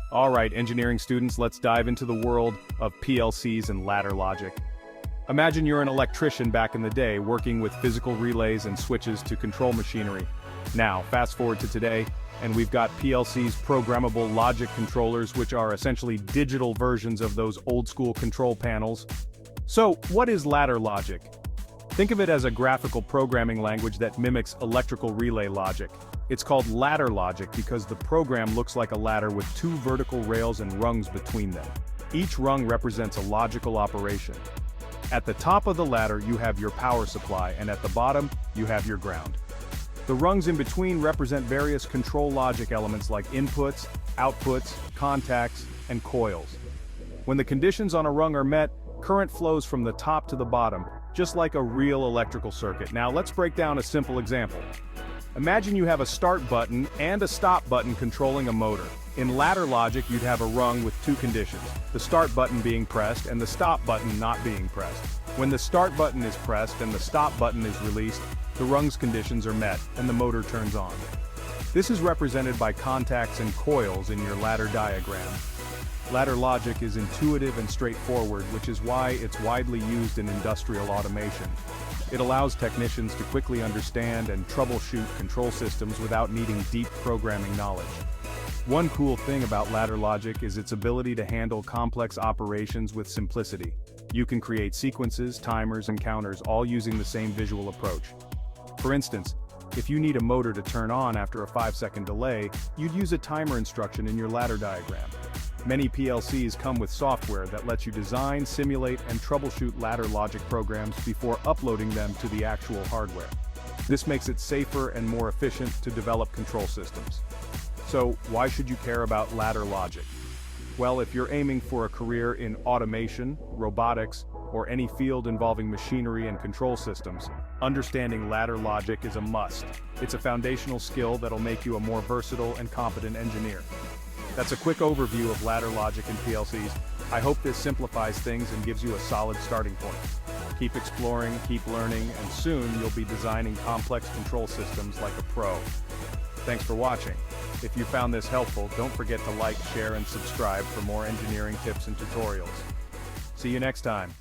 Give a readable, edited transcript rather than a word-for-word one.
Alright, engineering students, let's dive into the world of PLCs and ladder logic. Imagine you're an electrician back in the day working with physical relays and switches to control machinery. Now, fast forward to today, and we've got PLCs, programmable logic controllers, which are essentially digital versions of those old-school control panels. So, what is ladder logic? Think of it as a graphical programming language that mimics electrical relay logic. It's called ladder logic because the program looks like a ladder with two vertical rails and rungs between them. Each rung represents a logical operation. At the top of the ladder you have your power supply, and at the bottom you have your ground. The rungs in between represent various control logic elements like inputs, outputs, contacts, and coils. When the conditions on a rung are met, current flows from the top to the bottom, just like a real electrical circuit. Now let's break down a simple example. Imagine you have a start button and a stop button controlling a motor. In ladder logic, you'd have a rung with two conditions, the start button being pressed and the stop button not being pressed. When the start button is pressed and the stop button is released, the rung's conditions are met and the motor turns on. This is represented by contacts and coils in your ladder diagram. Ladder logic is intuitive and straightforward, which is why it's widely used in industrial automation. It allows technicians to quickly understand and troubleshoot control systems without needing deep programming knowledge. One cool thing about ladder logic is its ability to handle complex operations with simplicity. You can create sequences, timers, and counters all using the same visual approach. For instance, if you need a motor to turn on after a 5-second delay, you'd use a timer instruction in your ladder diagram. Many PLCs come with software that lets you design, simulate, and troubleshoot ladder logic programs before uploading them to the actual hardware. This makes it safer and more efficient to develop control systems. So, why should you care about ladder logic? Well, if you're aiming for a career in automation, robotics, or any field involving machinery and control systems, understanding ladder logic is a must. It's a foundational skill that'll make you a more versatile and competent engineer. That's a quick overview of ladder logic and PLCs. I hope this simplifies things and gives you a solid starting point. Keep exploring, keep learning, and soon you'll be designing complex control systems like a pro. Thanks for watching. If you found this helpful, don't forget to like, share, and subscribe for more engineering tips and tutorials. See you next time.